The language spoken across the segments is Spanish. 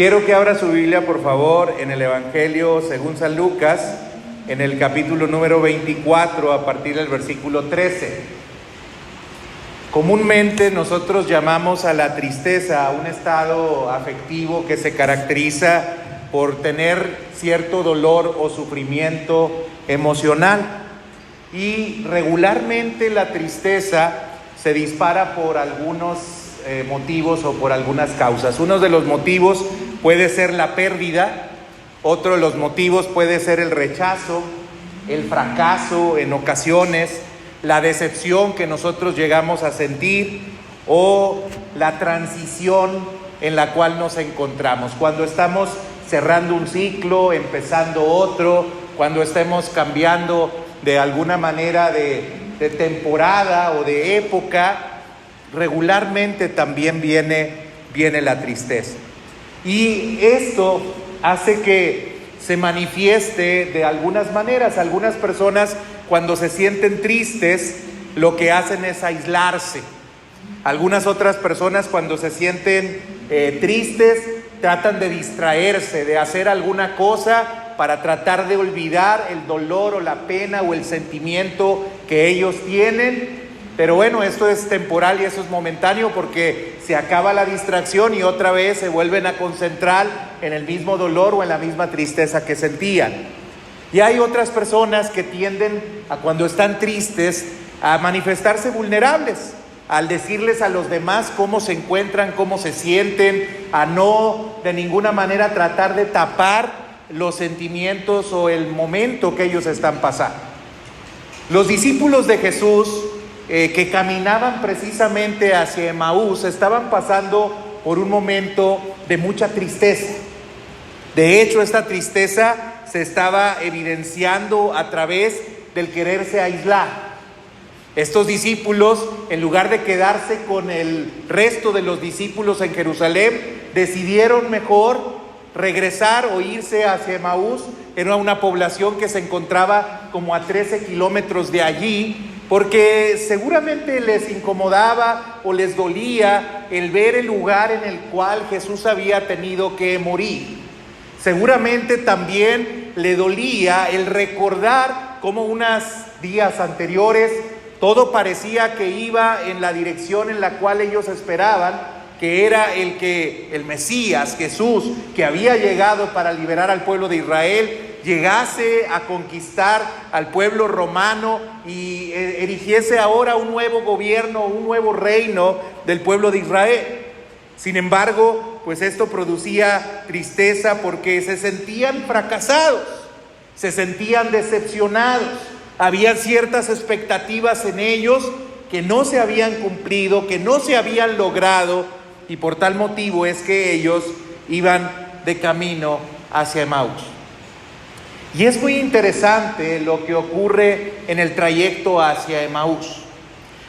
Quiero que abra su Biblia, por favor, en el Evangelio según San Lucas, en el capítulo número 24, a partir del versículo 13. Comúnmente nosotros llamamos a la tristeza a un estado afectivo que se caracteriza por tener cierto dolor o sufrimiento emocional. Y regularmente la tristeza se dispara por algunos motivos o por algunas causas. Uno de los motivos puede ser la pérdida, otro de los motivos puede ser el rechazo, el fracaso en ocasiones, la decepción que nosotros llegamos a sentir o la transición en la cual nos encontramos. Cuando estamos cerrando un ciclo, empezando otro, cuando estemos cambiando de alguna manera de temporada o de época, regularmente también viene la tristeza. Y esto hace que se manifieste de algunas maneras. Algunas personas, cuando se sienten tristes, lo que hacen es aislarse. Algunas otras personas, cuando se sienten tristes, tratan de distraerse, de hacer alguna cosa para tratar de olvidar el dolor o la pena o el sentimiento que ellos tienen. Pero bueno, esto es temporal y eso es momentáneo porque se acaba la distracción y otra vez se vuelven a concentrar en el mismo dolor o en la misma tristeza que sentían. Y hay otras personas que tienden a, cuando están tristes, a manifestarse vulnerables, al decirles a los demás cómo se encuentran, cómo se sienten, a no de ninguna manera tratar de tapar los sentimientos o el momento que ellos están pasando. Los discípulos de Jesús que caminaban precisamente hacia Emaús estaban pasando por un momento de mucha tristeza. De hecho, esta tristeza se estaba evidenciando a través del quererse aislar. Estos discípulos, en lugar de quedarse con el resto de los discípulos en Jerusalén, decidieron mejor regresar o irse hacia Emaús. Era una población que se encontraba como a 13 kilómetros de allí, porque seguramente les incomodaba o les dolía el ver el lugar en el cual Jesús había tenido que morir. Seguramente también le dolía el recordar cómo unos días anteriores todo parecía que iba en la dirección en la cual ellos esperaban, que era el Mesías, Jesús, que había llegado para liberar al pueblo de Israel, llegase a conquistar al pueblo romano y erigiese ahora un nuevo gobierno, un nuevo reino del pueblo de Israel. Sin embargo, pues esto producía tristeza porque se sentían fracasados, se sentían decepcionados. Había ciertas expectativas en ellos que no se habían cumplido, que no se habían logrado, y por tal motivo es que ellos iban de camino hacia Emaús. Y es muy interesante lo que ocurre en el trayecto hacia Emaús,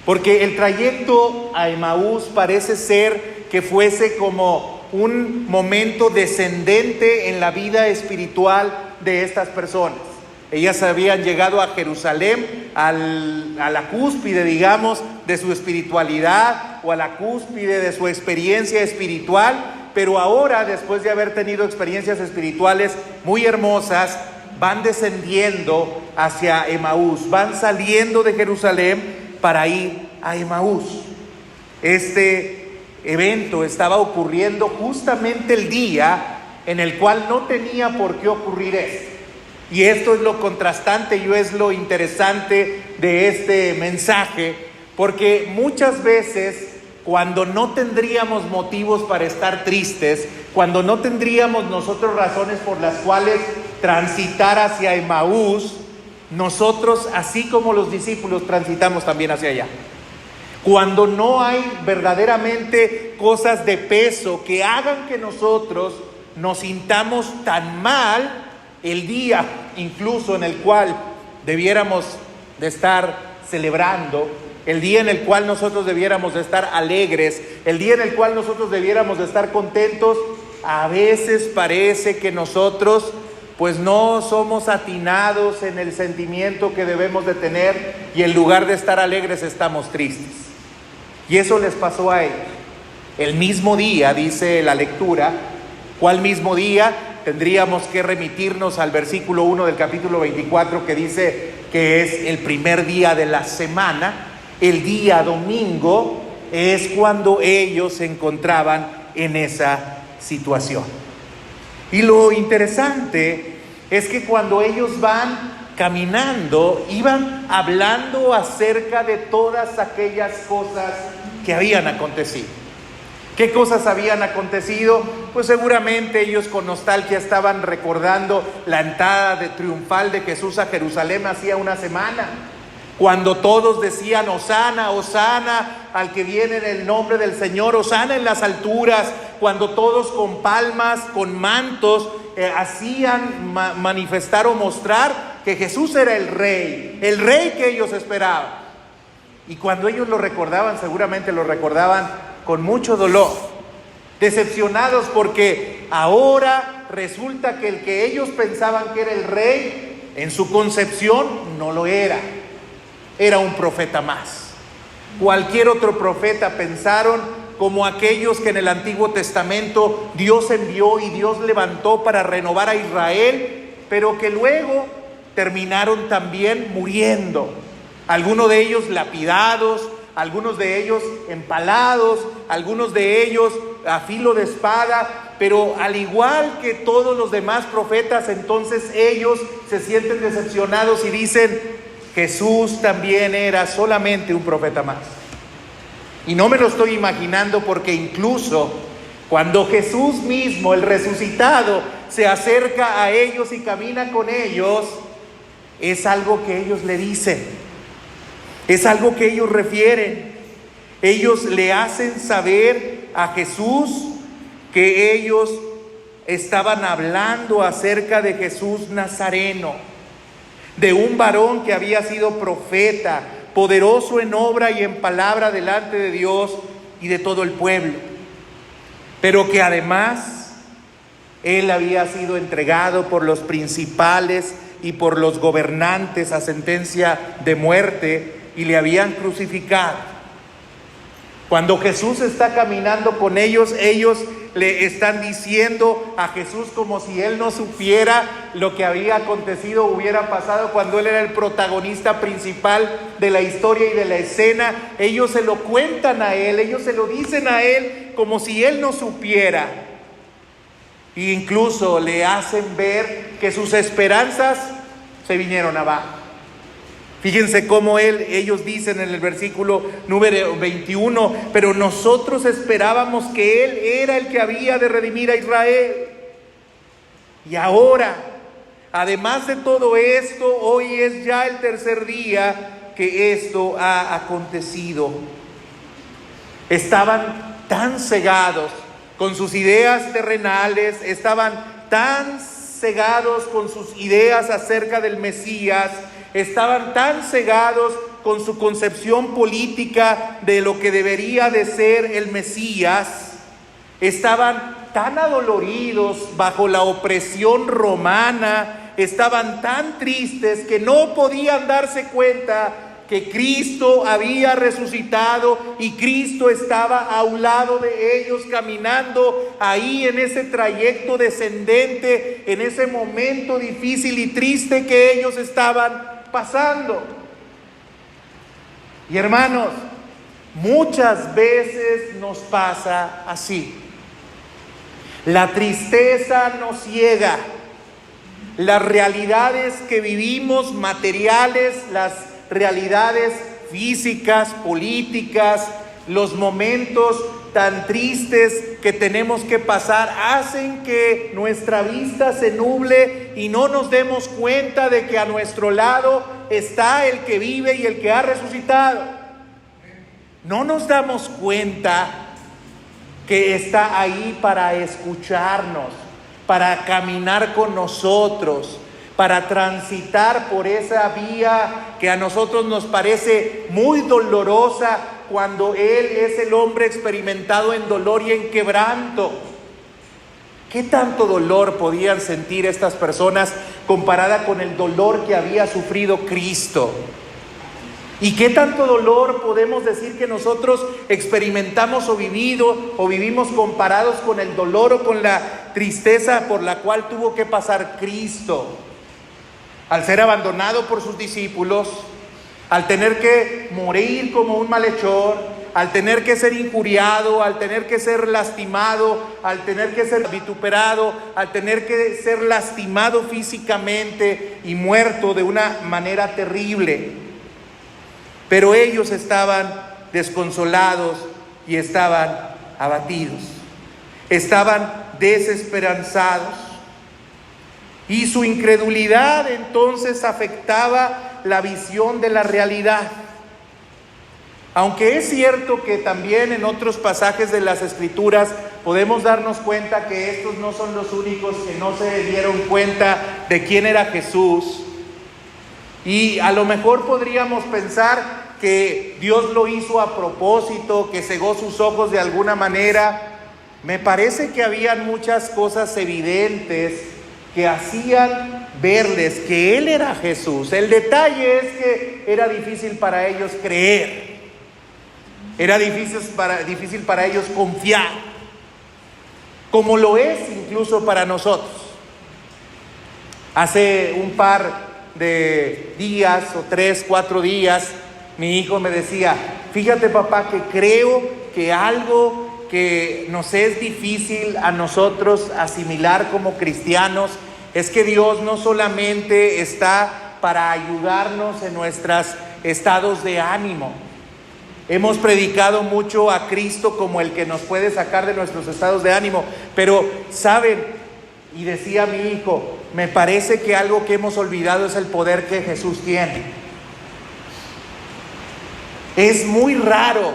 porque el trayecto a Emaús parece ser que fuese como un momento descendente en la vida espiritual de estas personas. Ellas habían llegado a Jerusalén, a la cúspide, digamos, de su espiritualidad o a la cúspide de su experiencia espiritual, pero ahora, después de haber tenido experiencias espirituales muy hermosas, van descendiendo hacia Emaús, van saliendo de Jerusalén para ir a Emaús. Este evento estaba ocurriendo justamente el día en el cual no tenía por qué ocurrir esto. Y esto es lo contrastante y es lo interesante de este mensaje, porque muchas veces cuando no tendríamos motivos para estar tristes, cuando no tendríamos nosotros razones por las cuales transitar hacia Emaús, nosotros, así como los discípulos, transitamos también hacia allá. Cuando no hay verdaderamente cosas de peso que hagan que nosotros nos sintamos tan mal, el día incluso en el cual debiéramos de estar celebrando, el día en el cual nosotros debiéramos de estar alegres, el día en el cual nosotros debiéramos de estar contentos, a veces parece que nosotros pues no somos atinados en el sentimiento que debemos de tener y en lugar de estar alegres estamos tristes. Y eso les pasó a ellos. El mismo día, dice la lectura, ¿Cuál mismo día? Tendríamos que remitirnos al versículo 1 del capítulo 24 que dice que es el primer día de la semana. El día domingo es cuando ellos se encontraban en esa situación. Y lo interesante es que cuando ellos van caminando, iban hablando acerca de todas aquellas cosas que habían acontecido. ¿Qué cosas habían acontecido? Pues seguramente ellos con nostalgia estaban recordando la entrada triunfal de Jesús a Jerusalén hacía una semana, cuando todos decían: Hosana, Hosana al que viene en el nombre del Señor, Hosana en las alturas, cuando todos con palmas, con mantos, hacían manifestar o mostrar que Jesús era el rey que ellos esperaban. Y cuando ellos lo recordaban, seguramente lo recordaban con mucho dolor, decepcionados porque ahora resulta que el que ellos pensaban que era el rey, en su concepción no lo era. Era un profeta más. Cualquier otro profeta, pensaron, como aquellos que en el Antiguo Testamento Dios envió y Dios levantó para renovar a Israel, pero que luego terminaron también muriendo. Algunos de ellos lapidados, algunos de ellos empalados, algunos de ellos a filo de espada, pero al igual que todos los demás profetas, entonces ellos se sienten decepcionados y dicen: Jesús también era solamente un profeta más. Y no me lo estoy imaginando, porque incluso cuando Jesús mismo, el resucitado, se acerca a ellos y camina con ellos, es algo que ellos le dicen, es algo que ellos refieren. Ellos le hacen saber a Jesús que ellos estaban hablando acerca de Jesús Nazareno, de un varón que había sido profeta, poderoso en obra y en palabra delante de Dios y de todo el pueblo, pero que además él había sido entregado por los principales y por los gobernantes a sentencia de muerte y le habían crucificado. Cuando Jesús está caminando con ellos, ellos le están diciendo a Jesús como si él no supiera lo que había acontecido, hubiera pasado cuando él era el protagonista principal de la historia y de la escena. Ellos se lo cuentan a él, ellos se lo dicen a él como si él no supiera. E incluso le hacen ver que sus esperanzas se vinieron abajo. Fíjense cómo ellos dicen en el versículo número 21, pero nosotros esperábamos que Él era el que había de redimir a Israel. Y ahora, además de todo esto, hoy es ya el tercer día que esto ha acontecido. Estaban tan cegados con sus ideas terrenales, estaban tan cegados con sus ideas acerca del Mesías, estaban tan cegados con su concepción política de lo que debería de ser el Mesías, estaban tan adoloridos bajo la opresión romana, estaban tan tristes que no podían darse cuenta que Cristo había resucitado y Cristo estaba a un lado de ellos caminando ahí en ese trayecto descendente, en ese momento difícil y triste que ellos estaban pasando. Y hermanos, muchas veces nos pasa así. La tristeza nos ciega. Las realidades que vivimos, materiales, las realidades físicas, políticas, los momentos tan tristes que tenemos que pasar, hacen que nuestra vista se nuble y no nos demos cuenta de que a nuestro lado está el que vive y el que ha resucitado. No nos damos cuenta que está ahí para escucharnos, para caminar con nosotros, para transitar por esa vía que a nosotros nos parece muy dolorosa, cuando Él es el hombre experimentado en dolor y en quebranto. ¿Qué tanto dolor podían sentir estas personas comparada con el dolor que había sufrido Cristo? ¿Y qué tanto dolor podemos decir que nosotros experimentamos o vivimos comparados con el dolor o con la tristeza por la cual tuvo que pasar Cristo? Al ser abandonado por sus discípulos, al tener que morir como un malhechor, al tener que ser injuriado, al tener que ser lastimado, al tener que ser vituperado, al tener que ser lastimado físicamente y muerto de una manera terrible. Pero ellos estaban desconsolados y estaban abatidos, estaban desesperanzados. Y su incredulidad entonces afectaba la visión de la realidad. Aunque es cierto que también en otros pasajes de las Escrituras podemos darnos cuenta que estos no son los únicos que no se dieron cuenta de quién era Jesús. Y a lo mejor podríamos pensar que Dios lo hizo a propósito, que cegó sus ojos de alguna manera. Me parece que habían muchas cosas evidentes que hacían verles que Él era Jesús. El detalle es que era difícil para ellos creer. Era difícil para ellos confiar, como lo es incluso para nosotros. Hace un par de días, o 3, 4 días, mi hijo me decía: fíjate, papá, que creo que algo que nos es difícil a nosotros asimilar como cristianos es que Dios no solamente está para ayudarnos en nuestros estados de ánimo. Hemos predicado mucho a Cristo como el que nos puede sacar de nuestros estados de ánimo, pero ¿saben? Y decía mi hijo, me parece que algo que hemos olvidado es el poder que Jesús tiene. Es muy raro,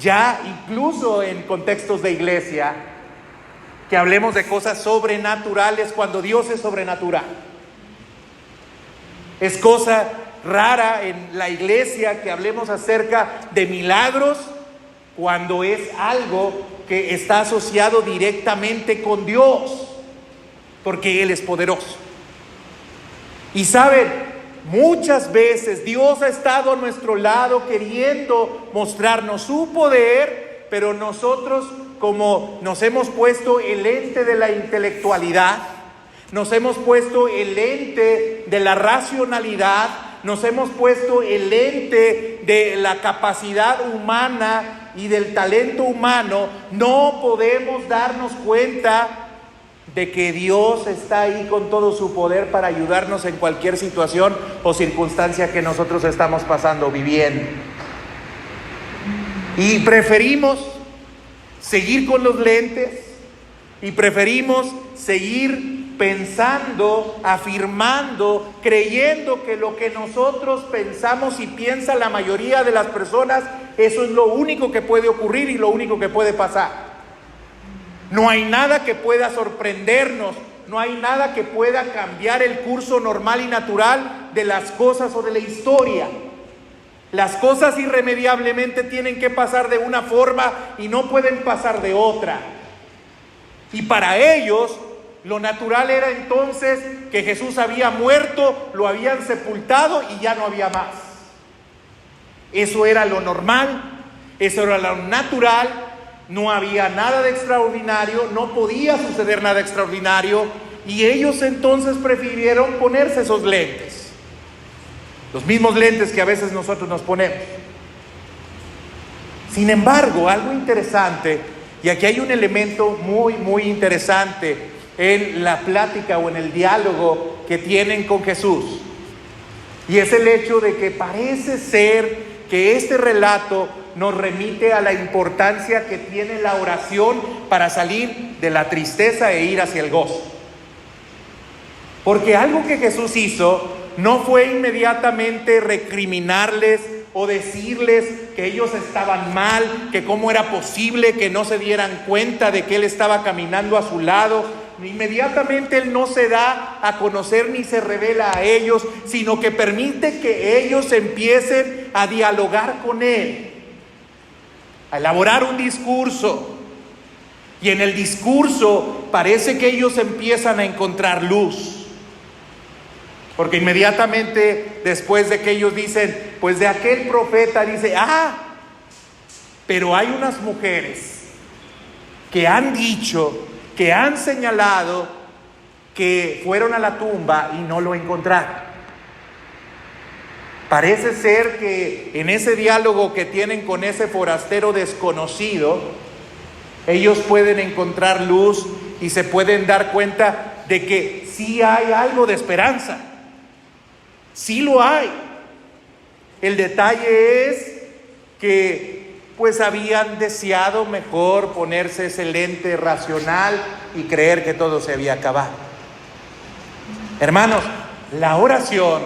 ya incluso en contextos de iglesia, que hablemos de cosas sobrenaturales cuando Dios es sobrenatural. Es cosa rara en la iglesia que hablemos acerca de milagros cuando es algo que está asociado directamente con Dios, porque Él es poderoso. Y saben, muchas veces Dios ha estado a nuestro lado queriendo mostrarnos su poder, pero nosotros, como nos hemos puesto el lente de la intelectualidad, nos hemos puesto el lente de la racionalidad, nos hemos puesto el lente de la capacidad humana y del talento humano, no podemos darnos cuenta de que Dios está ahí con todo su poder para ayudarnos en cualquier situación o circunstancia que nosotros estamos pasando, viviendo. Y preferimos seguir con los lentes y preferimos seguir pensando, afirmando, creyendo que lo que nosotros pensamos y piensa la mayoría de las personas, eso es lo único que puede ocurrir y lo único que puede pasar. No hay nada que pueda sorprendernos, no hay nada que pueda cambiar el curso normal y natural de las cosas o de la historia. Las cosas irremediablemente tienen que pasar de una forma y no pueden pasar de otra. Y para ellos, lo natural era entonces que Jesús había muerto, lo habían sepultado y ya no había más. Eso era lo normal, eso era lo natural. No había nada de extraordinario, no podía suceder nada extraordinario, y ellos entonces prefirieron ponerse esos lentes, los mismos lentes que a veces nosotros nos ponemos. Sin embargo, algo interesante, y aquí hay un elemento muy interesante en la plática o en el diálogo que tienen con Jesús, y es el hecho de que parece ser que este relato nos remite a la importancia que tiene la oración para salir de la tristeza e ir hacia el gozo. Porque algo que Jesús hizo no fue inmediatamente recriminarles o decirles que ellos estaban mal, que cómo era posible que no se dieran cuenta de que Él estaba caminando a su lado. Inmediatamente Él no se da a conocer ni se revela a ellos, sino que permite que ellos empiecen a dialogar con Él, a elaborar un discurso. Y en el discurso parece que ellos empiezan a encontrar luz. Porque inmediatamente después de que ellos dicen, pues de aquel profeta, dice, pero hay unas mujeres que han dicho, que han señalado que fueron a la tumba y no lo encontraron. Parece ser que en ese diálogo que tienen con ese forastero desconocido, ellos pueden encontrar luz y se pueden dar cuenta de que sí hay algo de esperanza. Sí lo hay. El detalle es que pues habían deseado mejor ponerse ese lente racional y creer que todo se había acabado. Hermanos, la oración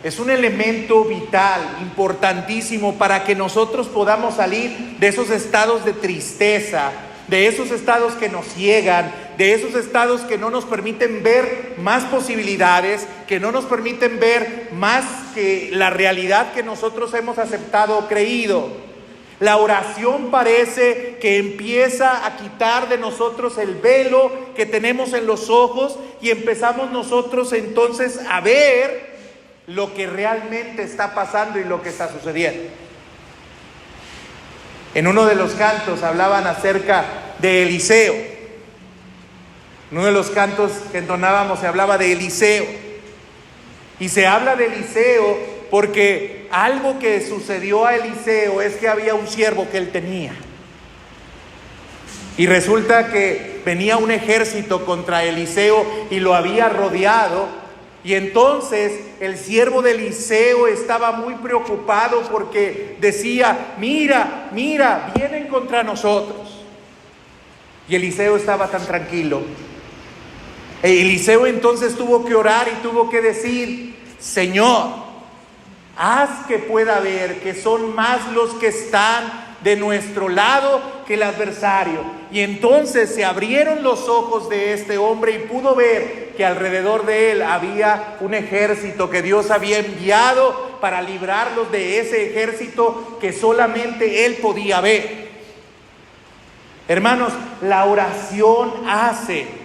es un elemento vital, importantísimo para que nosotros podamos salir de esos estados de tristeza, de esos estados que nos ciegan, de esos estados que no nos permiten ver más posibilidades, que no nos permiten ver más que la realidad que nosotros hemos aceptado o creído. La oración parece que empieza a quitar de nosotros el velo que tenemos en los ojos y empezamos nosotros entonces a ver lo que realmente está pasando y lo que está sucediendo. En uno de los cantos hablaban acerca de Eliseo. En uno de los cantos que entonábamos se hablaba de Eliseo. Y se habla de Eliseo porque algo que sucedió a Eliseo es que había un siervo que él tenía. Y resulta que venía un ejército contra Eliseo y lo había rodeado. Y entonces el siervo de Eliseo estaba muy preocupado porque decía, mira, vienen contra nosotros. Y Eliseo estaba tan tranquilo. Eliseo entonces tuvo que orar y tuvo que decir, Señor, haz que pueda ver que son más los que están de nuestro lado que el adversario. Y entonces se abrieron los ojos de este hombre y pudo ver que alrededor de él había un ejército que Dios había enviado para librarlos de ese ejército que solamente él podía ver. Hermanos, la oración hace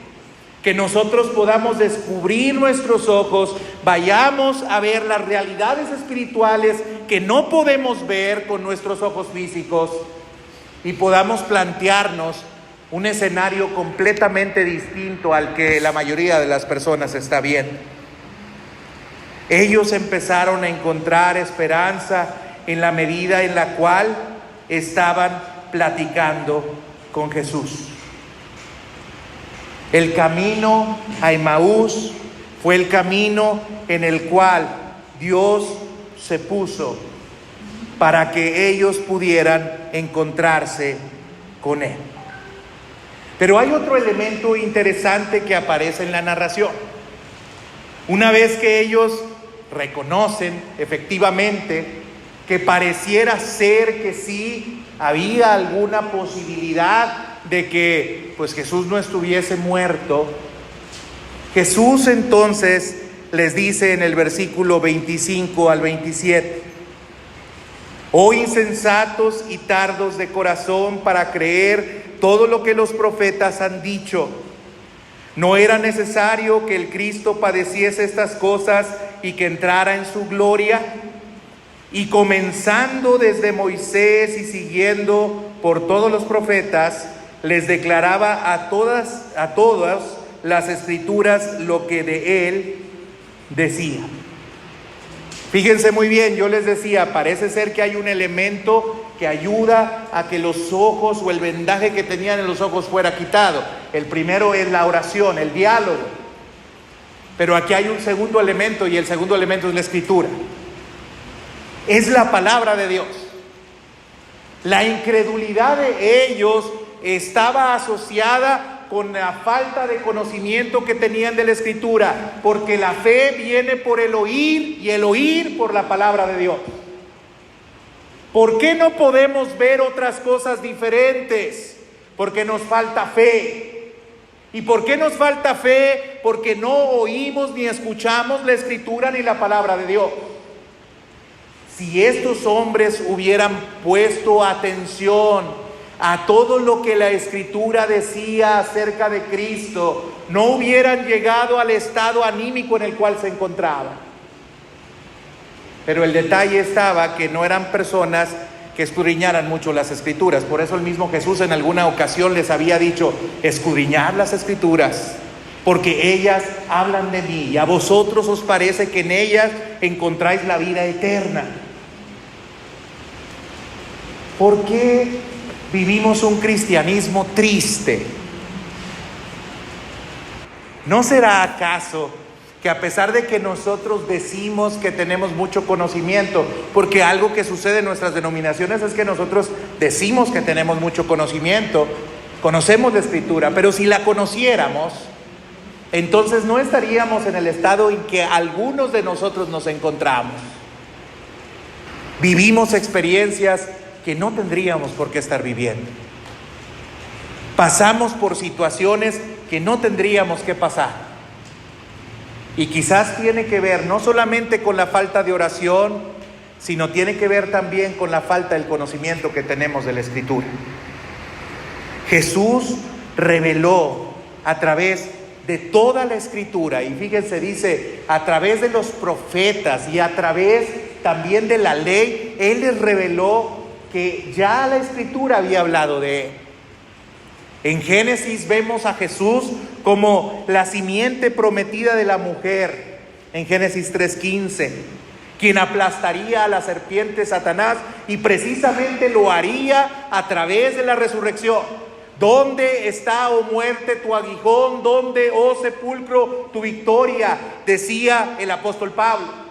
que nosotros podamos descubrir nuestros ojos, vayamos a ver las realidades espirituales que no podemos ver con nuestros ojos físicos y podamos plantearnos un escenario completamente distinto al que la mayoría de las personas está viendo. Ellos empezaron a encontrar esperanza en la medida en la cual estaban platicando con Jesús. El camino a Emaús fue el camino en el cual Dios se puso para que ellos pudieran encontrarse con Él. Pero hay otro elemento interesante que aparece en la narración. Una vez que ellos reconocen efectivamente que pareciera ser que sí había alguna posibilidad de que pues Jesús no estuviese muerto, Jesús entonces les dice en el versículo 25 al 27: oh insensatos y tardos de corazón para creer todo lo que los profetas han dicho. ¿No era necesario que el Cristo padeciese estas cosas y que entrara en su gloria? Y comenzando desde Moisés y siguiendo por todos los profetas, les declaraba a todas las escrituras lo que de él decía. Fíjense muy bien, yo les decía, parece ser que hay un elemento que ayuda a que los ojos o el vendaje que tenían en los ojos fuera quitado. El primero es la oración, el diálogo. Pero aquí hay un segundo elemento, y el segundo elemento es la escritura. Es la palabra de Dios. La incredulidad de ellos estaba asociada con la falta de conocimiento que tenían de la escritura, porque la fe viene por el oír y el oír por la palabra de Dios. ¿Por qué no podemos ver otras cosas diferentes? Porque nos falta fe. ¿Y por qué nos falta fe? Porque no oímos ni escuchamos la escritura ni la palabra de Dios. Si estos hombres hubieran puesto atención a todo lo que la escritura decía acerca de Cristo, no hubieran llegado al estado anímico en el cual se encontraban. Pero el detalle estaba que no eran personas que escudriñaran mucho las Escrituras. Por eso el mismo Jesús en alguna ocasión les había dicho: escudriñad las Escrituras, porque ellas hablan de mí, y a vosotros os parece que en ellas encontráis la vida eterna. ¿Por qué vivimos un cristianismo triste? ¿No será acaso que a pesar de que nosotros decimos que tenemos mucho conocimiento, porque algo que sucede en nuestras denominaciones es que nosotros decimos que tenemos mucho conocimiento, conocemos la Escritura, pero si la conociéramos, entonces no estaríamos en el estado en que algunos de nosotros nos encontramos? Vivimos experiencias que no tendríamos por qué estar viviendo. Pasamos por situaciones que no tendríamos que pasar. Y quizás tiene que ver no solamente con la falta de oración, sino tiene que ver también con la falta del conocimiento que tenemos de la Escritura. Jesús reveló a través de toda la Escritura, y fíjense, dice, a través de los profetas y a través también de la ley, Él les reveló que ya la Escritura había hablado de Él. En Génesis vemos a Jesús como la simiente prometida de la mujer, en Génesis 3:15, quien aplastaría a la serpiente Satanás, y precisamente lo haría a través de la resurrección. ¿Dónde está, oh muerte, tu aguijón? ¿Dónde, oh sepulcro, tu victoria?, decía el apóstol Pablo.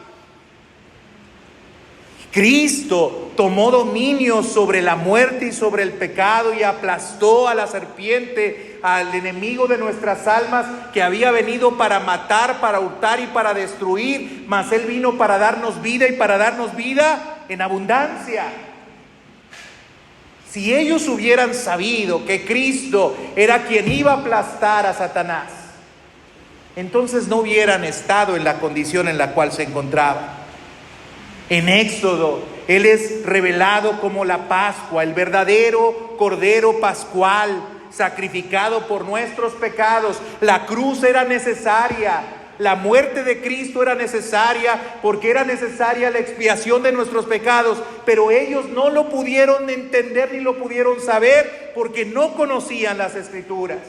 Cristo tomó dominio sobre la muerte y sobre el pecado y aplastó a la serpiente, al enemigo de nuestras almas, que había venido para matar, para hurtar y para destruir, mas Él vino para darnos vida, y para darnos vida en abundancia. Si ellos hubieran sabido que Cristo era quien iba a aplastar a Satanás, entonces no hubieran estado en la condición en la cual se encontraban. En Éxodo, Él es revelado como la Pascua, el verdadero Cordero Pascual, sacrificado por nuestros pecados. La cruz era necesaria, la muerte de Cristo era necesaria, porque era necesaria la expiación de nuestros pecados, pero ellos no lo pudieron entender ni lo pudieron saber, porque no conocían las Escrituras.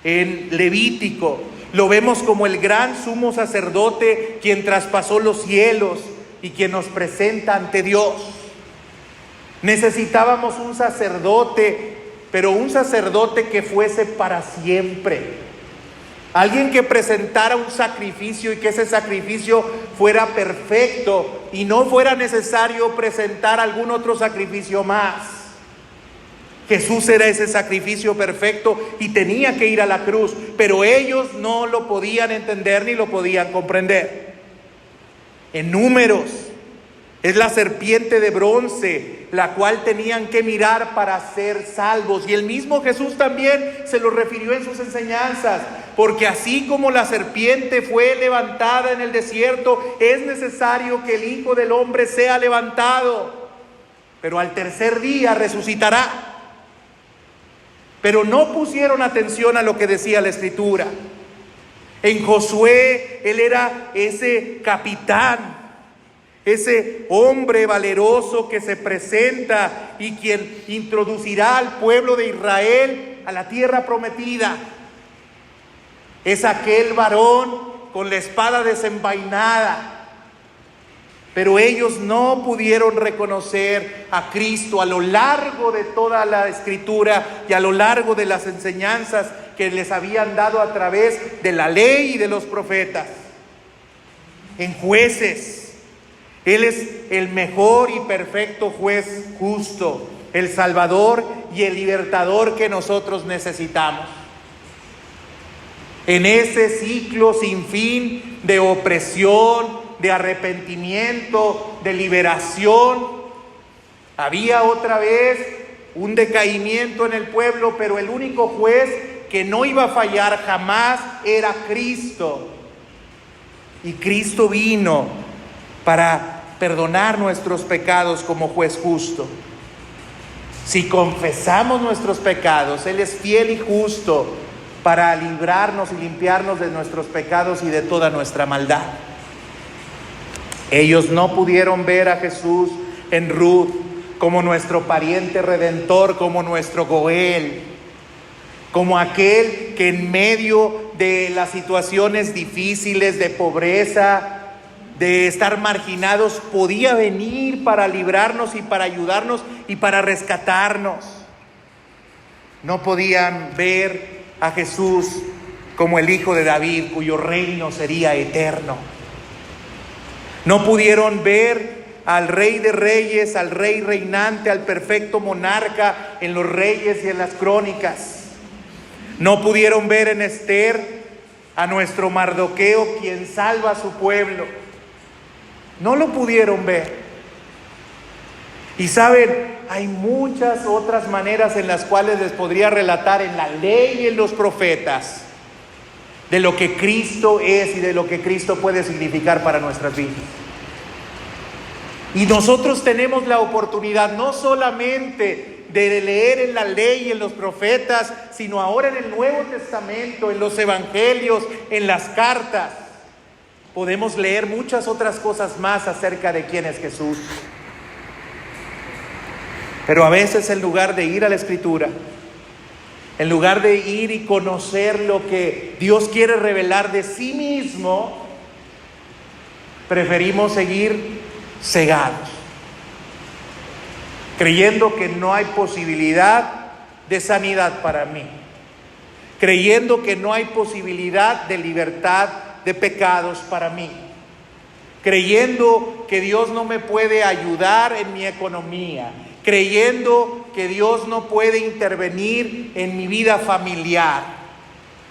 En Levítico lo vemos como el gran sumo sacerdote, quien traspasó los cielos y quien nos presenta ante Dios. Necesitábamos un sacerdote, pero un sacerdote que fuese para siempre. Alguien que presentara un sacrificio y que ese sacrificio fuera perfecto y no fuera necesario presentar algún otro sacrificio más. Jesús era ese sacrificio perfecto y tenía que ir a la cruz, pero ellos no lo podían entender ni lo podían comprender. En Números, es la serpiente de bronce, la cual tenían que mirar para ser salvos. Y el mismo Jesús también se lo refirió en sus enseñanzas, porque así como la serpiente fue levantada en el desierto, es necesario que el Hijo del Hombre sea levantado, pero al tercer día resucitará. Pero no pusieron atención a lo que decía la Escritura. En Josué, él era ese capitán, ese hombre valeroso que se presenta y quien introducirá al pueblo de Israel a la tierra prometida. Es aquel varón con la espada desenvainada. Pero ellos no pudieron reconocer a Cristo a lo largo de toda la Escritura y a lo largo de las enseñanzas que les habían dado a través de la ley y de los profetas. En Jueces, Él es el mejor y perfecto juez justo, el Salvador y el libertador que nosotros necesitamos. En ese ciclo sin fin de opresión, de arrepentimiento, de liberación, había otra vez un decaimiento en el pueblo, pero el único juez que no iba a fallar jamás era Cristo. Y Cristo vino para perdonar nuestros pecados como juez justo. Si confesamos nuestros pecados, Él es fiel y justo para librarnos y limpiarnos de nuestros pecados y de toda nuestra maldad. Ellos no pudieron ver a Jesús en Ruth como nuestro pariente redentor, como nuestro Goel, como aquel que en medio de las situaciones difíciles, de pobreza, de estar marginados, podía venir para librarnos y para ayudarnos y para rescatarnos. No podían ver a Jesús como el Hijo de David, cuyo reino sería eterno. No pudieron ver al Rey de Reyes, al Rey reinante, al perfecto monarca en los Reyes y en las Crónicas. No pudieron ver en Esther a nuestro Mardoqueo, quien salva a su pueblo. No lo pudieron ver. Y saben, hay muchas otras maneras en las cuales les podría relatar en la ley y en los profetas de lo que Cristo es y de lo que Cristo puede significar para nuestras vidas. Y nosotros tenemos la oportunidad no solamente de leer en la ley y en los profetas, sino ahora en el Nuevo Testamento, en los evangelios, en las cartas. Podemos leer muchas otras cosas más acerca de quién es Jesús. Pero a veces, en lugar de ir a la Escritura, en lugar de ir y conocer lo que Dios quiere revelar de sí mismo, preferimos seguir cegados, creyendo que no hay posibilidad de sanidad para mí, creyendo que no hay posibilidad de libertad de pecados para mí, creyendo que Dios no me puede ayudar en mi economía, creyendo que Dios no puede intervenir en mi vida familiar,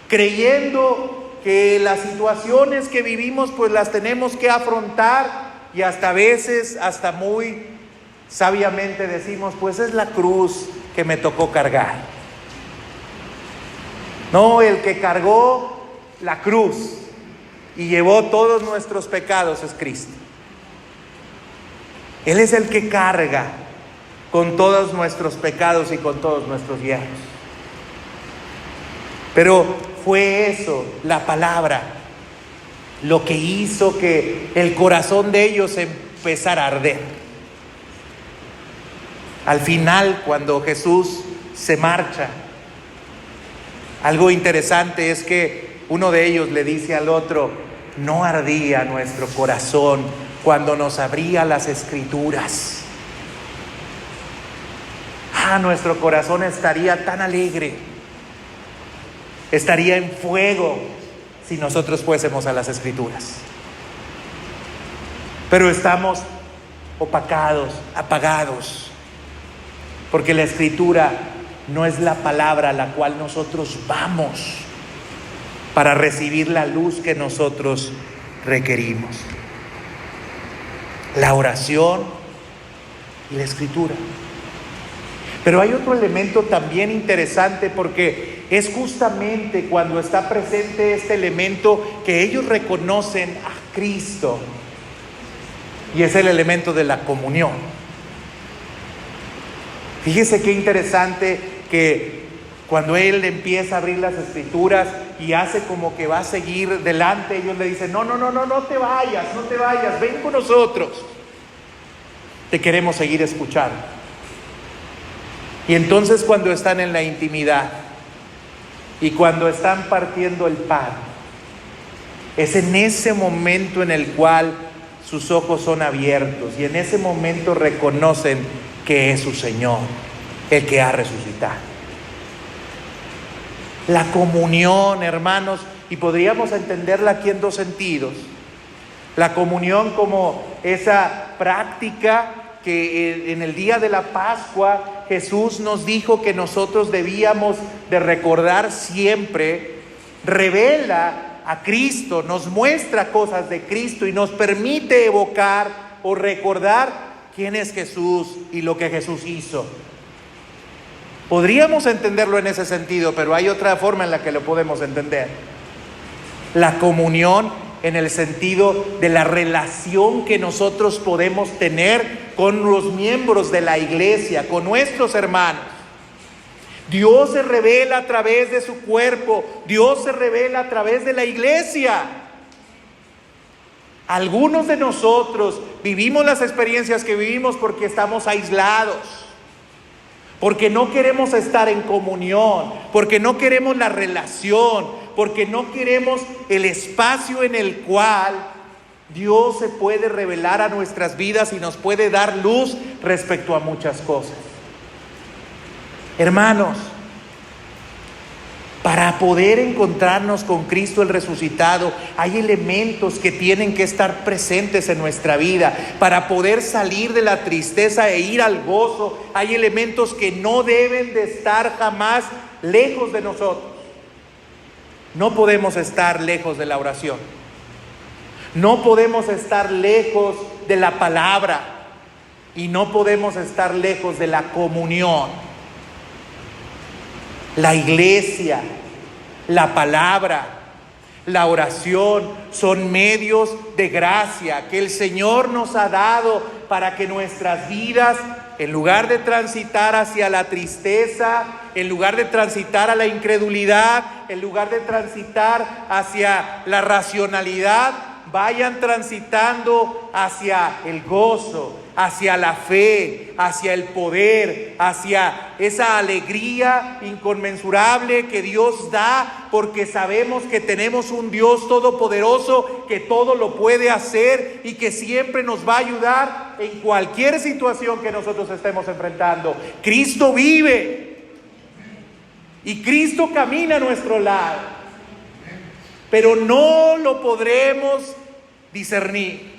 creyendo que las situaciones que vivimos pues las tenemos que afrontar, y hasta a veces, hasta muy sabiamente decimos, pues es la cruz que me tocó cargar. No, el que cargó la cruz y llevó todos nuestros pecados es Cristo. Él es el que carga con todos nuestros pecados y con todos nuestros hierros. Pero fue eso, la palabra, lo que hizo que el corazón de ellos empezara a arder. Al final, cuando Jesús se marcha, algo interesante es que uno de ellos le dice al otro: ¿no ardía nuestro corazón cuando nos abría las Escrituras? Nuestro corazón estaría tan alegre, estaría en fuego si nosotros fuésemos a las Escrituras. Pero estamos opacados, apagados, porque la Escritura no es la palabra a la cual nosotros vamos para recibir la luz que nosotros requerimos. La oración y la Escritura. Pero hay otro elemento también interesante, porque es justamente cuando está presente este elemento que ellos reconocen a Cristo, y es el elemento de la comunión. Fíjese qué interesante que cuando Él empieza a abrir las Escrituras y hace como que va a seguir delante, ellos le dicen: no te vayas, ven con nosotros, te queremos seguir escuchando. Y entonces, cuando están en la intimidad y cuando están partiendo el pan, es en ese momento en el cual sus ojos son abiertos, y en ese momento reconocen que es su Señor, el que ha resucitado. La comunión, hermanos, y podríamos entenderla aquí en dos sentidos. La comunión como esa práctica que en el día de la Pascua Jesús nos dijo que nosotros debíamos de recordar siempre, revela a Cristo, nos muestra cosas de Cristo y nos permite evocar o recordar quién es Jesús y lo que Jesús hizo. Podríamos entenderlo en ese sentido, pero hay otra forma en la que lo podemos entender. La comunión en el sentido de la relación que nosotros podemos tener con los miembros de la iglesia, con nuestros hermanos. Dios se revela a través de su cuerpo, Dios se revela a través de la iglesia. Algunos de nosotros vivimos las experiencias que vivimos porque estamos aislados, porque no queremos estar en comunión, porque no queremos la relación, porque no queremos el espacio en el cual Dios se puede revelar a nuestras vidas y nos puede dar luz respecto a muchas cosas. Hermanos, para poder encontrarnos con Cristo el resucitado, hay elementos que tienen que estar presentes en nuestra vida. Para poder salir de la tristeza e ir al gozo, hay elementos que no deben de estar jamás lejos de nosotros. No podemos estar lejos de la oración. No podemos estar lejos de la palabra. Y no podemos estar lejos de la comunión. La iglesia, la palabra, la oración son medios de gracia que el Señor nos ha dado para que nuestras vidas, en lugar de transitar hacia la tristeza, en lugar de transitar a la incredulidad, en lugar de transitar hacia la racionalidad, vayan transitando hacia el gozo, hacia la fe, hacia el poder, hacia esa alegría inconmensurable que Dios da, porque sabemos que tenemos un Dios todopoderoso que todo lo puede hacer y que siempre nos va a ayudar en cualquier situación que nosotros estemos enfrentando. Cristo vive y Cristo camina a nuestro lado, pero no lo podremos discernir,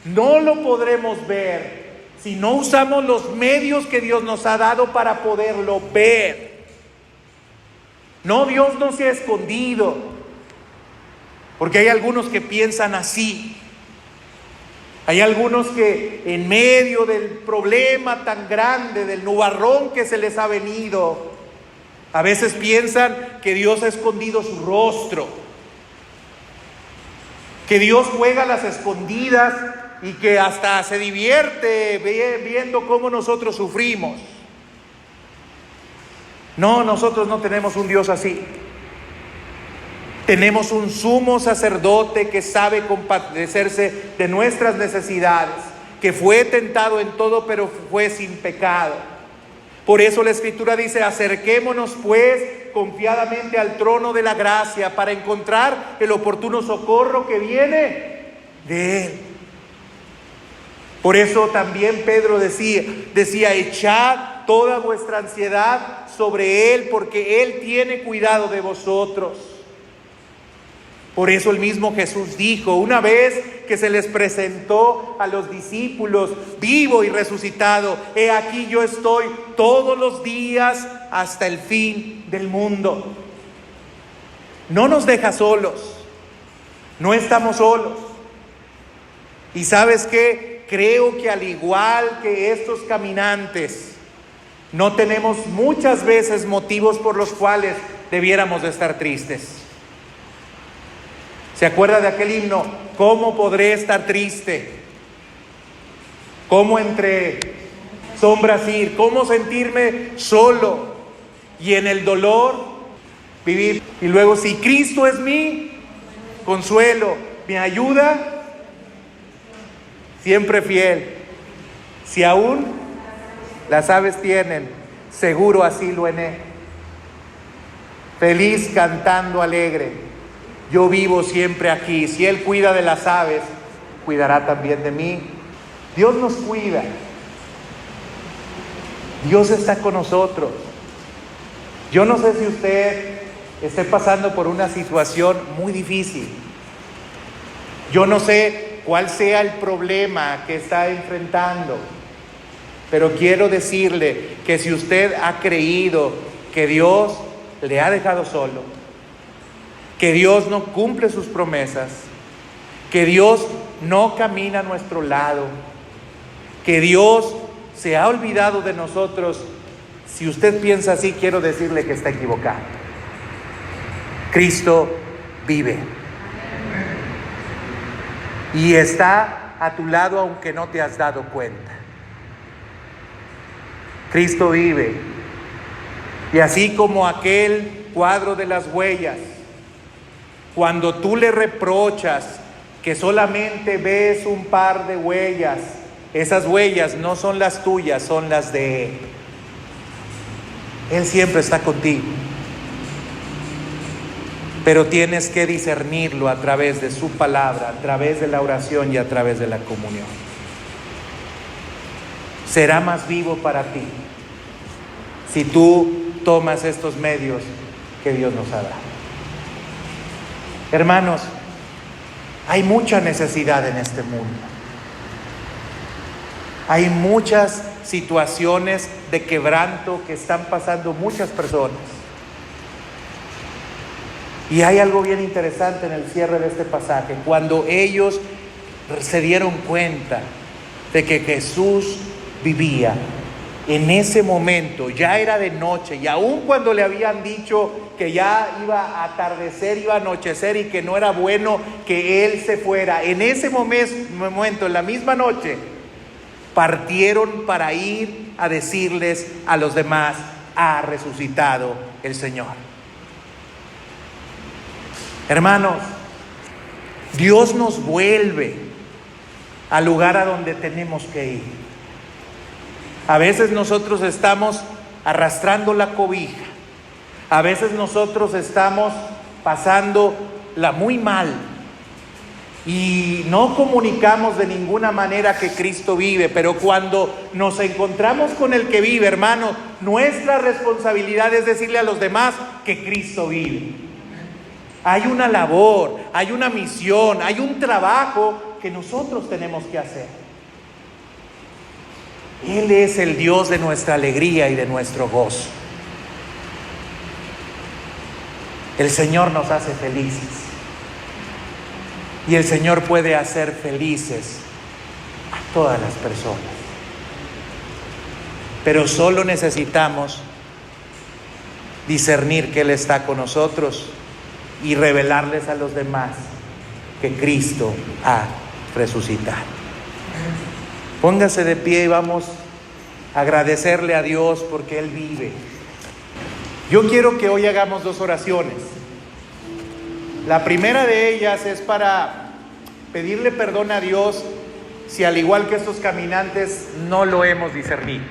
no lo podremos ver si no usamos los medios que Dios nos ha dado para poderlo ver. No, Dios no se ha escondido, porque hay algunos que piensan así. Hay algunos que en medio del problema tan grande, del nubarrón que se les ha venido, a veces piensan que Dios ha escondido su rostro, que Dios juega a las escondidas y que hasta se divierte viendo cómo nosotros sufrimos. No, nosotros no tenemos un Dios así. Tenemos un sumo sacerdote que sabe compadecerse de nuestras necesidades, que fue tentado en todo, pero fue sin pecado. Por eso la Escritura dice: acerquémonos pues confiadamente al trono de la gracia para encontrar el oportuno socorro que viene de Él. Por eso también Pedro decía: echad toda vuestra ansiedad sobre Él, porque Él tiene cuidado de vosotros. Por eso el mismo Jesús dijo, una vez que se les presentó a los discípulos vivo y resucitado: he aquí yo estoy todos los días hasta el fin del mundo. No nos deja solos, no estamos solos. Y ¿sabes qué? Creo que al igual que estos caminantes, no tenemos muchas veces motivos por los cuales debiéramos de estar tristes. ¿Se acuerda de aquel himno? ¿Cómo podré estar triste? ¿Cómo entre sombras ir? ¿Cómo sentirme solo y en el dolor vivir? Y luego, si Cristo es mi consuelo, mi ayuda, siempre fiel. Si aún las aves tienen, seguro asilo en Él. Feliz cantando alegre, yo vivo siempre aquí. Si Él cuida de las aves, cuidará también de mí. Dios nos cuida. Dios está con nosotros. Yo no sé si usted esté pasando por una situación muy difícil. Yo no sé cuál sea el problema que está enfrentando, pero quiero decirle que si usted ha creído que Dios le ha dejado solo, que Dios no cumple sus promesas, que Dios no camina a nuestro lado, que Dios se ha olvidado de nosotros, si usted piensa así, quiero decirle que está equivocado. Cristo vive y está a tu lado aunque no te has dado cuenta. Cristo vive, y así como aquel cuadro de las huellas, cuando tú le reprochas que solamente ves un par de huellas. Esas huellas no son las tuyas, son las de Él. Él siempre está contigo, pero tienes que discernirlo a través de su palabra, a través de la oración y a través de la comunión. Será más vivo para ti si tú tomas estos medios que Dios nos ha dado. Hermanos, hay mucha necesidad en este mundo. Hay muchas situaciones de quebranto que están pasando muchas personas. Y hay algo bien interesante en el cierre de este pasaje. Cuando ellos se dieron cuenta de que Jesús vivía, en ese momento ya era de noche, y aun cuando le habían dicho que ya iba a atardecer, iba a anochecer y que no era bueno que Él se fuera, en ese momento, en la misma noche, partieron para ir a decirles a los demás: ha resucitado el Señor. Hermanos, Dios nos vuelve al lugar a donde tenemos que ir. A veces nosotros estamos arrastrando la cobija. A veces nosotros estamos pasándola muy mal y no comunicamos de ninguna manera que Cristo vive. Pero cuando nos encontramos con el que vive, hermanos, nuestra responsabilidad es decirle a los demás que Cristo vive. Hay una labor, hay una misión, hay un trabajo que nosotros tenemos que hacer. Él es el Dios de nuestra alegría y de nuestro gozo. El Señor nos hace felices. Y el Señor puede hacer felices a todas las personas. Pero solo necesitamos discernir que Él está con nosotros y revelarles a los demás que Cristo ha resucitado. Póngase de pie y vamos a agradecerle a Dios porque Él vive. Yo quiero que hoy hagamos 2 oraciones. La primera de ellas es para pedirle perdón a Dios si, al igual que estos caminantes, no lo hemos discernido.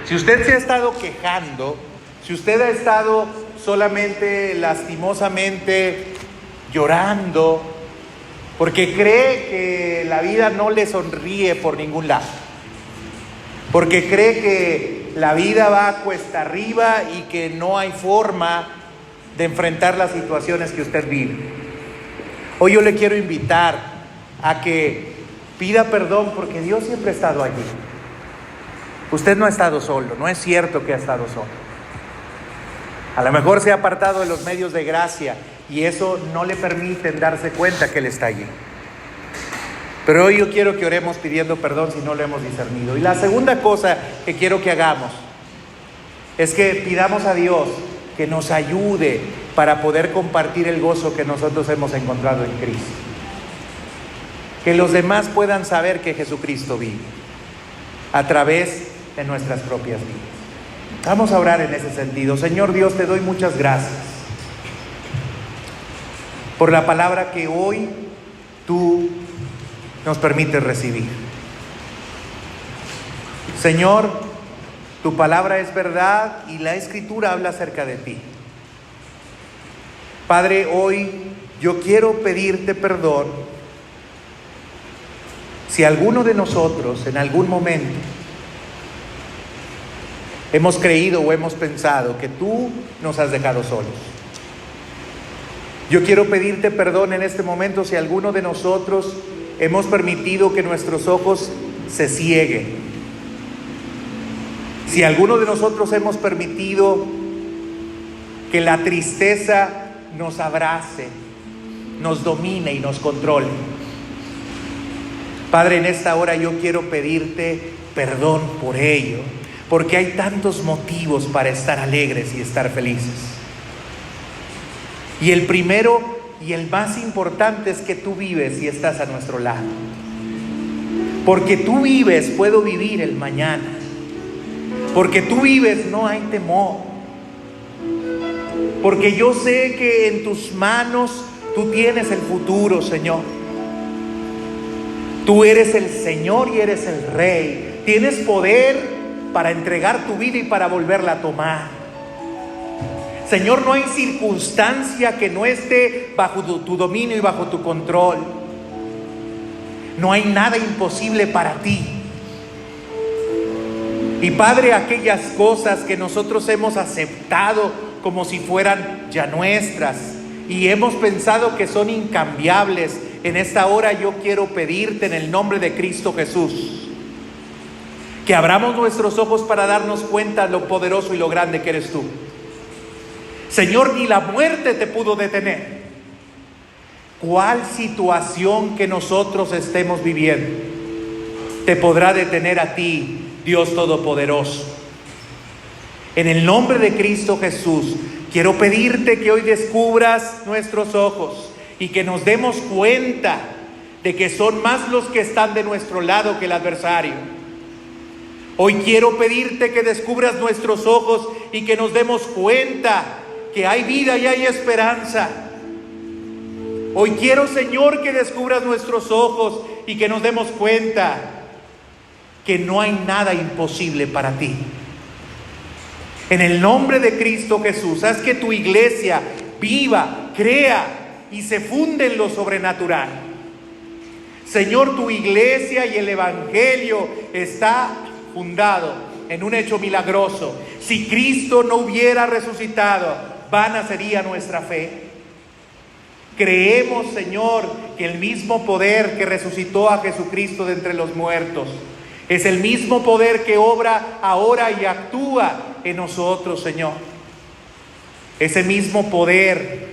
Si usted se ha estado quejando, si usted ha estado solamente lastimosamente llorando porque cree que la vida no le sonríe por ningún lado, porque cree que la vida va cuesta arriba y que no hay forma de enfrentar las situaciones que usted vive, hoy yo le quiero invitar a que pida perdón, porque Dios siempre ha estado allí. Usted no ha estado solo, no es cierto que ha estado solo. A lo mejor se ha apartado de los medios de gracia y eso no le permite darse cuenta que Él está allí. Pero hoy yo quiero que oremos pidiendo perdón si no lo hemos discernido. Y la segunda cosa que quiero que hagamos es que pidamos a Dios que nos ayude para poder compartir el gozo que nosotros hemos encontrado en Cristo. Que los demás puedan saber que Jesucristo vive a través de nuestras propias vidas. Vamos a orar en ese sentido. Señor Dios, te doy muchas gracias por la palabra que hoy tú nos permites recibir. Señor, tu palabra es verdad y la Escritura habla acerca de ti. Padre, hoy yo quiero pedirte perdón si alguno de nosotros en algún momento hemos creído o hemos pensado que tú nos has dejado solos. Yo quiero pedirte perdón en este momento si alguno de nosotros hemos permitido que nuestros ojos se cieguen. Si alguno de nosotros hemos permitido que la tristeza nos abrace, nos domine y nos controle. Padre, en esta hora yo quiero pedirte perdón por ello, porque hay tantos motivos para estar alegres y estar felices. Y el primero y el más importante es que tú vives y estás a nuestro lado. Porque tú vives, puedo vivir el mañana. Porque tú vives, no hay temor. Porque yo sé que en tus manos Tú tienes el futuro, Señor. Tú eres el Señor y eres el Rey. Tienes poder para entregar tu vida y para volverla a tomar. Señor, no hay circunstancia que no esté bajo tu dominio y bajo tu control. No hay nada imposible para ti. Y Padre, aquellas cosas que nosotros hemos aceptado como si fueran ya nuestras y hemos pensado que son incambiables, en esta hora yo quiero pedirte en el nombre de Cristo Jesús que abramos nuestros ojos para darnos cuenta de lo poderoso y lo grande que eres tú. Señor, ni la muerte te pudo detener. ¿Cuál situación que nosotros estemos viviendo te podrá detener a ti, Dios Todopoderoso? En el nombre de Cristo Jesús, quiero pedirte que hoy descubras nuestros ojos y que nos demos cuenta de que son más los que están de nuestro lado que el adversario. Hoy quiero pedirte que descubras nuestros ojos y que nos demos cuenta que hay vida y hay esperanza. Hoy quiero, Señor, que descubras nuestros ojos y que nos demos cuenta que no hay nada imposible para ti. En el nombre de Cristo Jesús, haz que tu iglesia viva, crea y se funde en lo sobrenatural. Señor, tu iglesia y el Evangelio está fundado en un hecho milagroso. Si Cristo no hubiera resucitado, vana sería nuestra fe. Creemos, Señor, que el mismo poder que resucitó a Jesucristo de entre los muertos es el mismo poder que obra ahora y actúa en nosotros, Señor. Ese mismo poder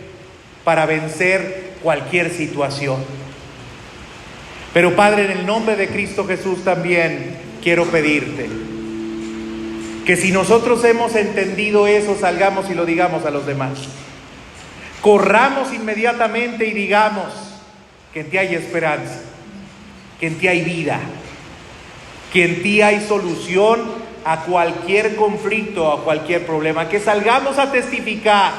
para vencer cualquier situación. Pero Padre, en el nombre de Cristo Jesús también quiero pedirte que si nosotros hemos entendido eso, salgamos y lo digamos a los demás. Corramos inmediatamente y digamos que en ti hay esperanza, que en ti hay vida, que en ti hay solución a cualquier conflicto, a cualquier problema. Que salgamos a testificar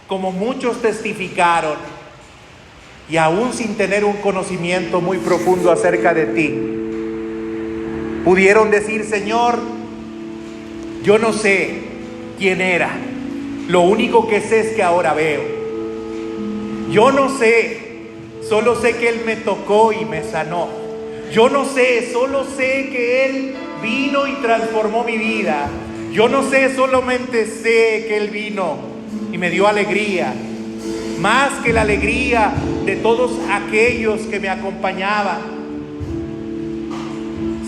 como muchos testificaron y aún sin tener un conocimiento muy profundo acerca de ti, pudieron decir: Señor, yo no sé quién era, lo único que sé es que ahora veo. Yo no sé, solo sé que Él me tocó y me sanó. Yo no sé, solo sé que Él vino y transformó mi vida. Yo no sé, solamente sé que Él vino y me dio alegría, más que la alegría de todos aquellos que me acompañaban.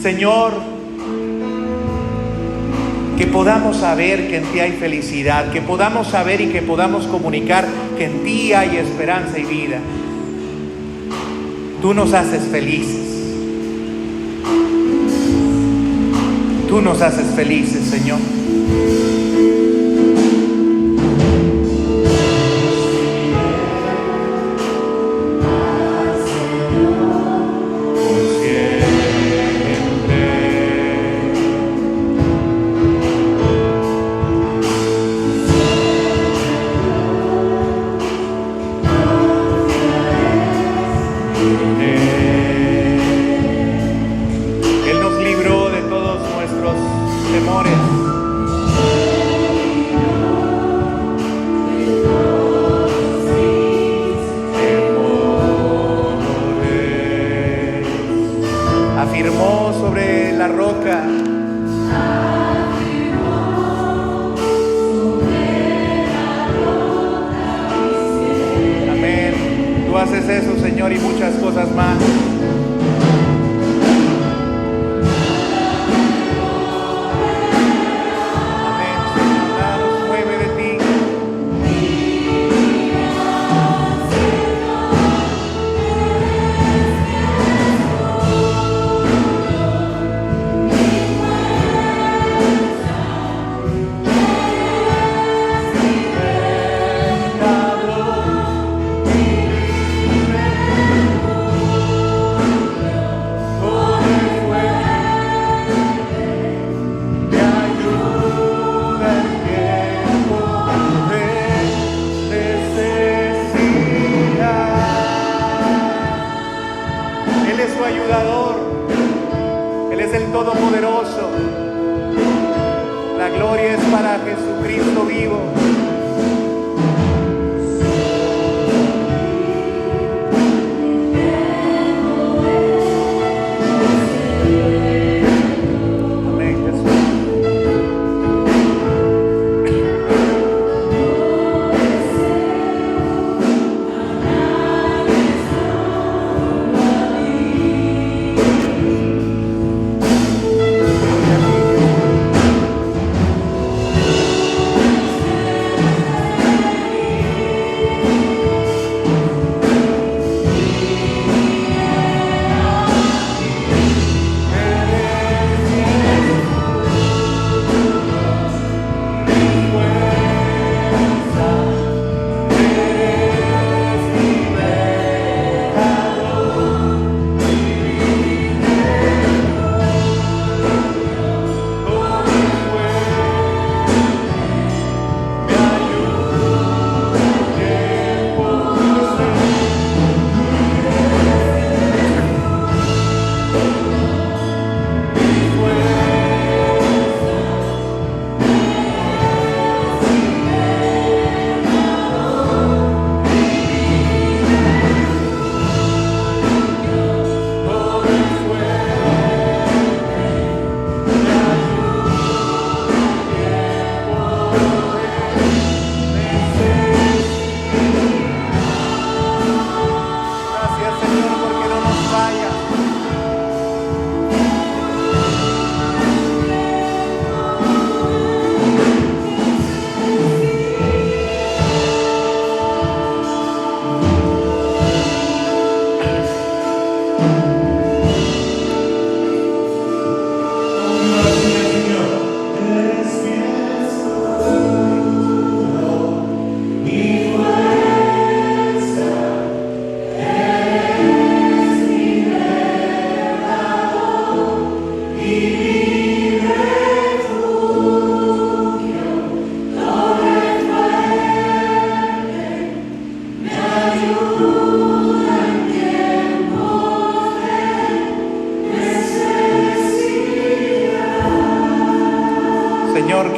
Señor, que podamos saber que en ti hay felicidad, que podamos saber y que podamos comunicar que en ti hay esperanza y vida. Tú nos haces felices. Tú nos haces felices, Señor. Él nos libró de todos nuestros temores. Afirmó sobre la roca. Amén. Tú haces eso, Señor, y muchas cosas más. Todopoderoso. La gloria es para Jesucristo vivo.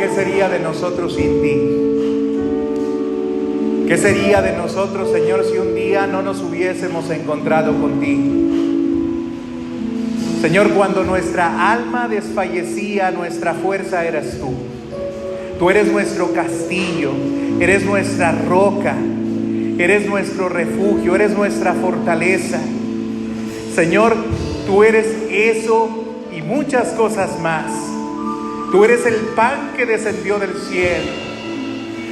¿Qué sería de nosotros sin ti? ¿Qué sería de nosotros, Señor, si un día no nos hubiésemos encontrado contigo? Señor, cuando nuestra alma desfallecía, nuestra fuerza eras tú. Tú eres nuestro castillo, eres nuestra roca, eres nuestro refugio, eres nuestra fortaleza. Señor, tú eres eso y muchas cosas más. Tú eres el pan que descendió del cielo.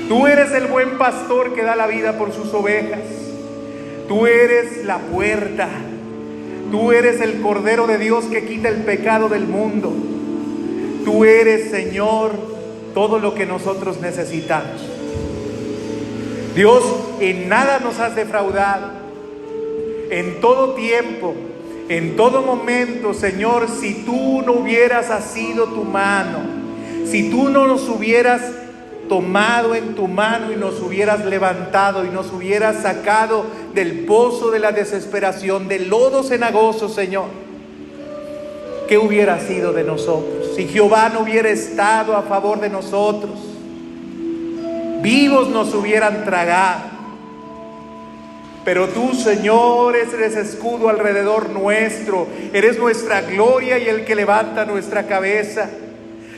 Tú eres el buen pastor que da la vida por sus ovejas. Tú eres la puerta. Tú eres el Cordero de Dios que quita el pecado del mundo. Tú eres, Señor, todo lo que nosotros necesitamos. Dios, en nada nos has defraudado. En todo tiempo, en todo momento, Señor, si tú no hubieras asido tu mano, si tú no nos hubieras tomado en tu mano y nos hubieras levantado y nos hubieras sacado del pozo de la desesperación, del lodo cenagoso, Señor, ¿qué hubiera sido de nosotros? Si Jehová no hubiera estado a favor de nosotros, vivos nos hubieran tragado. Pero tú, Señor, eres escudo alrededor nuestro, eres nuestra gloria y el que levanta nuestra cabeza.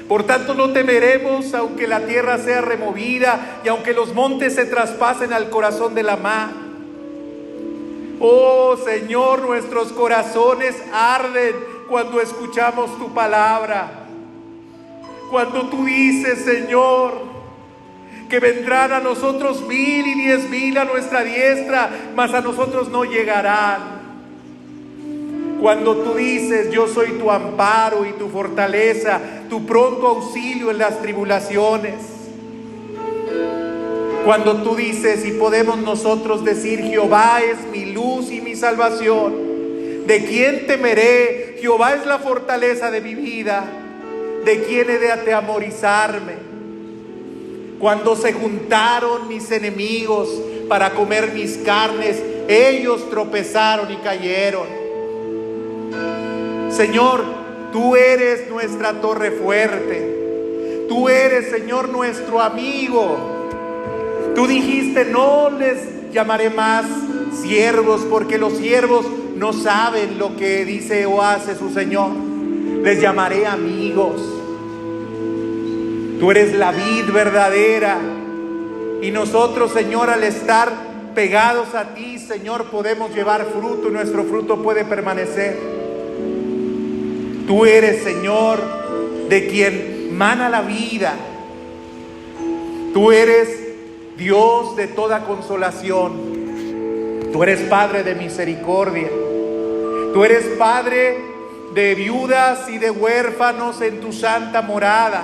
Por tanto, no temeremos aunque la tierra sea removida y aunque los montes se traspasen al corazón de la mar. Oh, Señor, nuestros corazones arden cuando escuchamos tu palabra. Cuando tú dices, Señor, que vendrán a nosotros 1000 y 10,000 a nuestra diestra, mas a nosotros no llegarán. Cuando tú dices, yo soy tu amparo y tu fortaleza, tu pronto auxilio en las tribulaciones. Cuando tú dices, y podemos nosotros decir, Jehová es mi luz y mi salvación, ¿de quién temeré? Jehová es la fortaleza de mi vida, ¿de quién he de atemorizarme? Cuando se juntaron mis enemigos para comer mis carnes, ellos tropezaron y cayeron. Señor, Tú eres nuestra torre fuerte. Tú eres, Señor, nuestro amigo. Tú dijiste: no les llamaré más siervos, porque los siervos no saben lo que dice o hace su Señor. Les llamaré amigos. Tú eres la vid verdadera. Y nosotros, Señor, al estar pegados a ti, Señor, podemos llevar fruto y nuestro fruto puede permanecer. Tú eres, Señor, de quien mana la vida. Tú eres Dios de toda consolación. Tú eres Padre de misericordia. Tú eres Padre de viudas y de huérfanos en tu santa morada.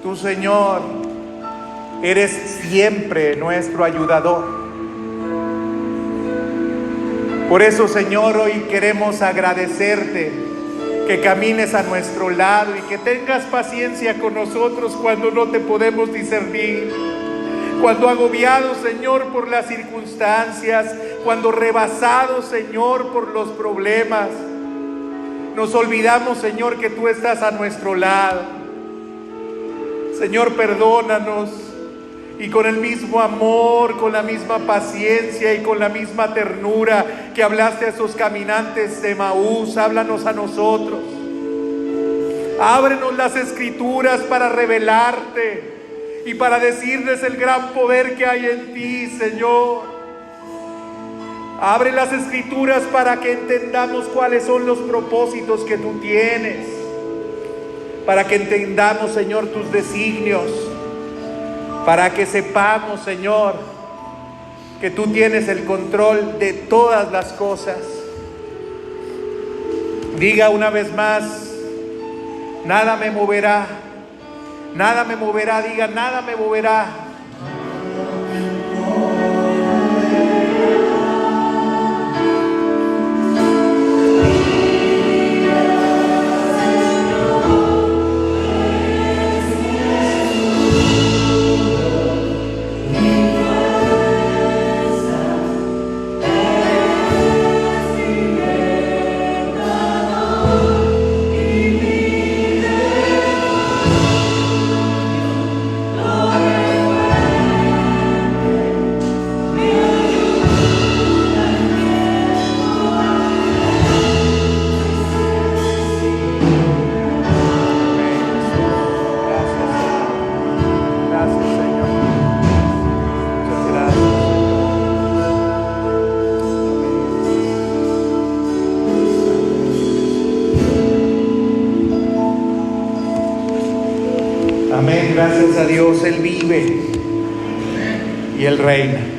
Tú, Señor, eres siempre nuestro ayudador. Por eso, Señor, hoy queremos agradecerte que camines a nuestro lado y que tengas paciencia con nosotros cuando no te podemos discernir, cuando agobiados, Señor, por las circunstancias, cuando rebasados, Señor, por los problemas, nos olvidamos, Señor, que tú estás a nuestro lado. Señor, perdónanos. Y con el mismo amor, con la misma paciencia y con la misma ternura que hablaste a esos caminantes de Emaús, háblanos a nosotros. Ábrenos las Escrituras para revelarte y para decirles el gran poder que hay en ti, Señor. Abre las Escrituras para que entendamos cuáles son los propósitos que tú tienes, para que entendamos, Señor, tus designios, para que sepamos, Señor, que tú tienes el control de todas las cosas. Diga una vez más: nada me moverá, nada me moverá. Diga: nada me moverá. Amén, gracias a Dios, Él vive y Él reina.